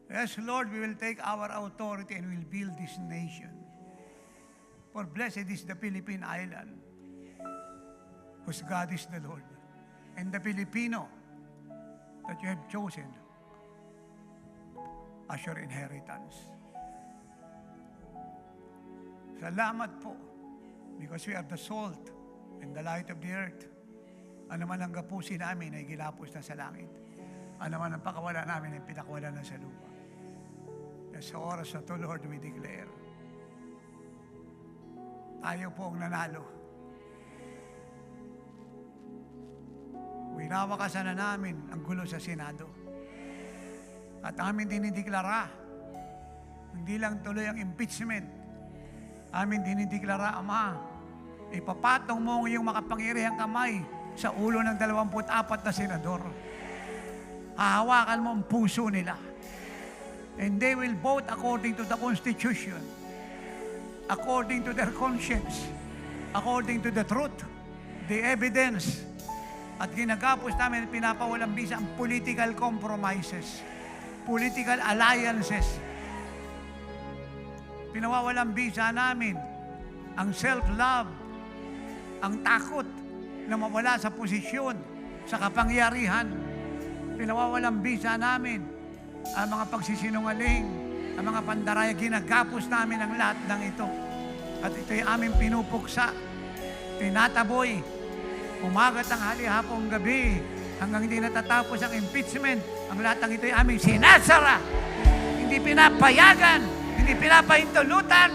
Yes, Lord, we will take our authority and will build this nation. For blessed is the Philippine island, whose God is the Lord, and the Filipino that you have chosen as your inheritance. Salamat po, because we are the salt and the light of the earth. Ano man ang gapusin namin ay gilapos na sa langit. Ano man ang pakawala namin ay pinakawala na sa lupa. Sa oras na to, Lord, we declare, tayo po ang nanalo. Winawakasan na namin ang gulo sa Senado. At amin dinideklara, hindi lang tuloy ang impeachment. Amin dinideklara, Ama, ipapatong mo ang iyong makapangyarihang kamay sa ulo ng 24 na senador. Hahawakan mo ang puso nila. And they will vote according to the Constitution, according to their conscience, according to the truth, the evidence. At ginagapos namin at pinapawalang bisa ang political compromises, political alliances. Pinawawalang bisa namin ang self-love, ang takot na mawala sa posisyon, sa kapangyarihan. Pinawawalang bisa namin ang mga pagsisinungaling, ang mga pandaraya. Ginagapos namin ang lahat ng ito. At ito'y aming pinupuksa, tinataboy, umaga, tanghali, hapon, gabi, hanggang hindi natatapos ang impeachment. Ang lahat ng ito'y aming sinasara. Hindi pinapayagan, hindi pinapahintulutan.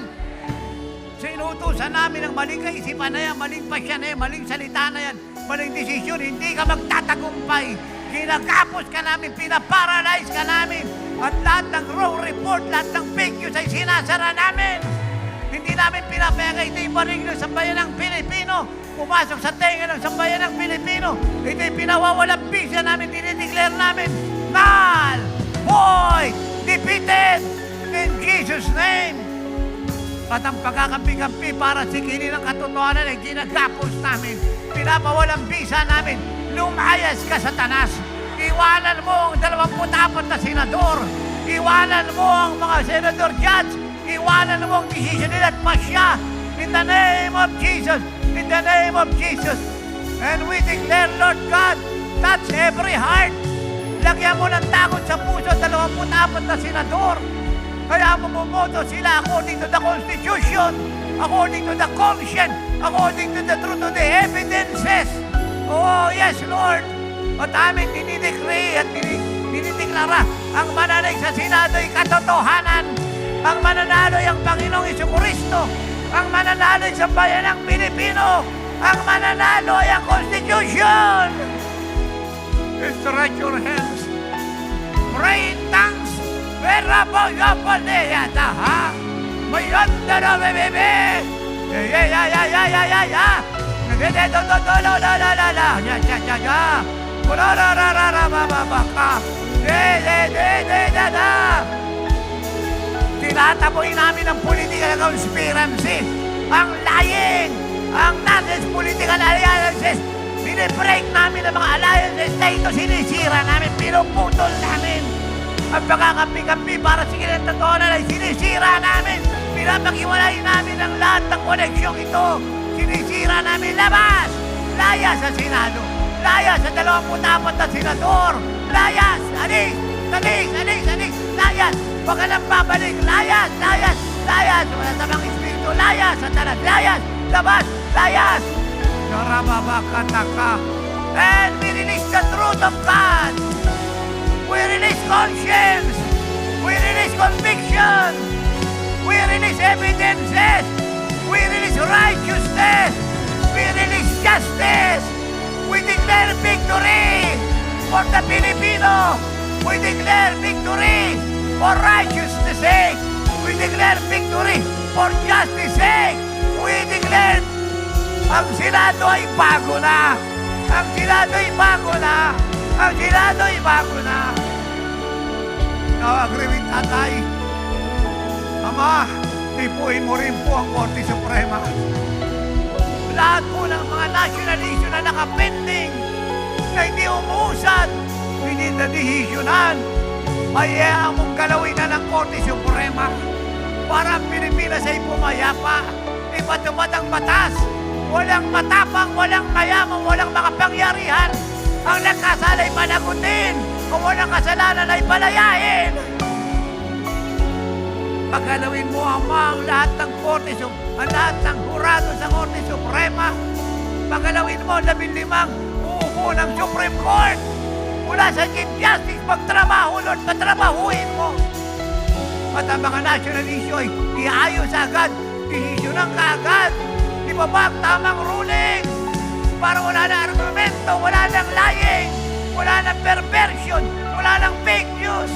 Sa inuutusan namin ang maling kaisipan na yan, maling pasya na yan, maling salita na yan, maling desisyon, hindi ka magtatagumpay. Ginagapos ka namin, pinaparalyze ka namin, at lahat ng wrong report, lahat ng fake news ay sinasara namin. Hindi namin pinapayagan, ito'y mariglo sa bayan ng Pilipino, pumasok sa tenga ng sambayan ng Pilipino. Ito'y pinawawalang bisa namin, dinideclare namin, null, void, defeated, in Jesus' name. At ang pagkakampi-kampi para sikinin ang katotohanan ay ginagapos namin. Pinapawalang bisa namin. Lumayas ka, Satanas. Iwanan mo ang 24 na senador. Iwanan mo ang mga senador judge. Iwanan mo ang decision nila at pasya. In the name of Jesus. In the name of Jesus. And we declare, Lord God, touch every heart. Lagyan mo ng takot sa puso 24 na senador. Kaya bumumoto sila according to the Constitution, according to the conscience, according to the truth of the evidences. Oh, yes, Lord. At amin dinidecree at dinideklara, ang mananay sa Senado ay katotohanan. Ang mananalo ay ang Panginoong Jesucristo. Ang mananalo ay sa bayan ng Pilipino. Ang mananalo ay ang Constitution. Stretch your hands. Pray in tongues. Verabo yoponeyata ha. Mayanda na bebebe. Ya. Tinataboy namin ang political conspiracy, ang lying, ang nonsense political alliances. Binibreak namin ang mga alliances na ito, sinisira namin, pinuputol namin. Ang pagkakampi-kampi para sige ng tatonan ay sinisira namin. Pinapag-iwalay namin ang lahat ng koneksyong ito. Sinisira namin. Labas! Layas sa Senado. Layas sa 24 na senador. Layas! Alis! Layas! Huwag ka nang babalik. Layas! Wala sa mga espiritu. Layas! Satanas! Layas! Labas! Layas! Narababakataka. And we release the truth of God. We release conscience. We release conviction. We release evidences. We release righteousness. We release justice. We declare victory for the Filipino. We declare victory for righteousness' sake. We declare victory for justice' sake. We declare ang Senado ay bago na. Ang Senado ay bago na. Ang Senado ay bago na. Now, agree with Tatay. Ama, tipuin mo rin po ang Korte Suprema. Lahat po ng mga national issue na nakapending, na hindi umuusad, we need na desisyonan. hayaan mong galawin na ng Korte Suprema para ang Pilipinas ay pumayapa. Ipatupad ang batas. Walang matapang, walang mayaman, walang makapangyarihan. Ang nagkasala ay panagutin. Kung walang kasalanan ay palayain. Paggalawin mo, Ama, ang lahat ng Korte, ang lahat ng hurado sa Korte Suprema. Paggalawin mo, 15 uupo ng Supreme Court. Mula sa Chief Justice, magtrabaho, Lord, patrabahuin mo. At ang mga national issue ay iayos agad, desisyonan ka agad. Di ba ba ang tamang ruling? Para wala na argumento, wala nang lying, wala nang perversion, wala nang fake news.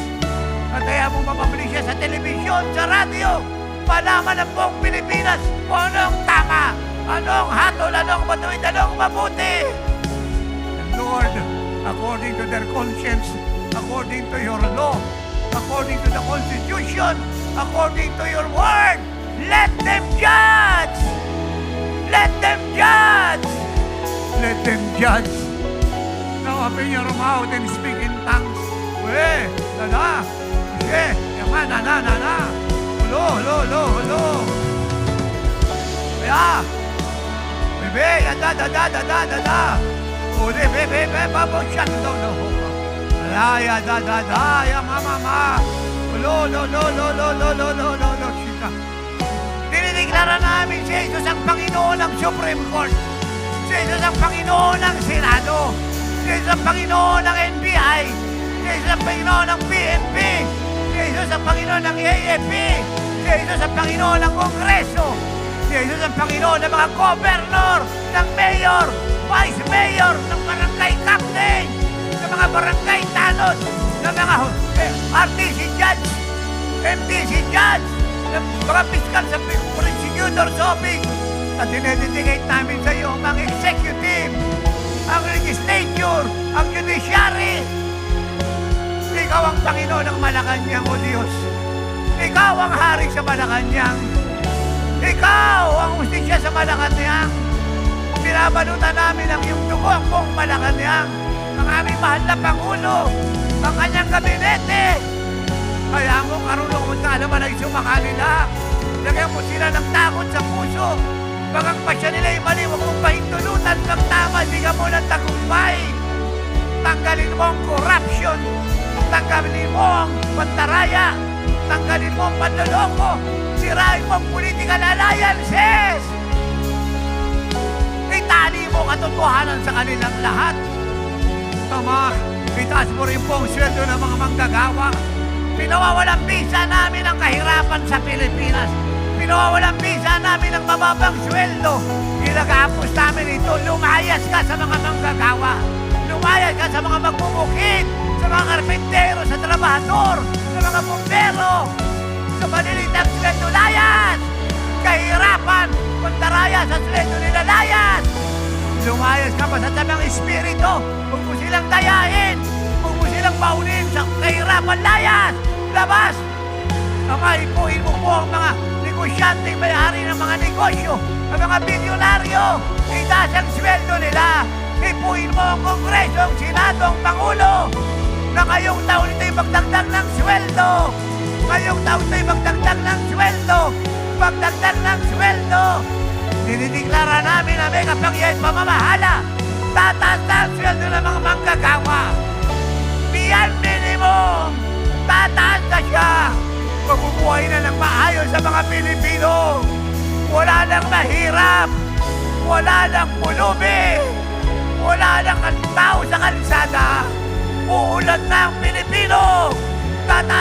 At kaya mo mapabili siya sa telebisyon, sa radyo, malaman ng buong Pilipinas kung anong tama, anong hatol, anong matuwid, anong mabuti. And Lord, according to their conscience, according to your law, according to the Constitution, according to your word, let them judge! Let them judge! Let them judge! Now open your mouth and speak in tongues. Uwe, dada, uwe, yaman, nana, hulo. Kaya, bebe, dada. Ode, bebe, babo, shan, no. Ya, ya, mama. Lo, chika. Dinideklara namin si Jesus ang Panginoon ng Supreme Court. Si Jesus ang Panginoon ng Senado. Si Jesus ang Panginoon ng NBI. Si Jesus ang Panginoon ng PNP. Si Jesus ang Panginoon ng AFP. Si Jesus ang Panginoon ng Kongreso. Si Jesus ang Panginoon ng mga governor, ng mayor, vice mayor, ng barangay captain, ng mga barangay tanod, ng mga RTC judge, MTC judge, ng mga piskal sa prosecutor's office. At dinededicate namin sa iyo ang executive, ang legislature, ang judiciary. Ikaw ang Panginoon ng Malacanang, O Diyos. Ikaw ang hari sa Malacanang. Ikaw ang hustisya sa Malacanang. Binabalutan namin ang iyong dugo ang buong Malacanang. Ang aming mahal na Pangulo, ang kanyang gabinete. Kaya mo karunong mo sa alaman ay sumakalila. Lagyan mo sila ng takot sa puso. Pag ang pasya nila ay mali, huwag mong pahintulutan ng tama, bigyan mo ng tagumpay. Tanggalin mo ang corruption. Tanggalin mo ang pantaraya. Tanggalin mo ang panloloko. Sirain mo ang political alliances. Itali mo katotohanan sa kanilang lahat. Tama, itaas mo rin po ang sweldo ng mga manggagawa. Pinawawalang bisa namin ang kahirapan sa Pilipinas. Pinawawalang bisa namin ang mababang sweldo. Ginagapos namin ito. Lumayas ka sa mga manggagawa. Lumayas ka sa mga magbubukid, sa mga karpentero, sa trabahador, sa mga bumbero, sa malilitang sweldo. Layas! Kahirapan, pantaraya sa sweldo nila. Layas! Lumayas ka pa sa tamang espiritu. Huwag mo silang dayain. Huwag mo silang baunin sa kahirapan. Layas! Labas! Ama, ipuhin mo po ang mga negosyanteng may-ari ng mga negosyo, ang mga bilyonaryo. Itaas ang sweldo nila. Ipuhin mo ang Kongreso, ang Senado, ang Pangulo, na ngayong taon ito'y magdagdag ng sweldo. Ngayong taon ito'y magdagdag ng sweldo. Magdagdag ng sweldo. Dinideklara namin na may kapangyarihan pamamahala. Tataas na ang sweldo ng mga manggagawa. Beyond minimum. Tataas na siya. Mabubuhay na ng maayos sa mga Pilipino. Wala nang mahirap. Wala nang pulubi. Wala nang tao sa kalsada. Uulan na ang Pilipino. Tataas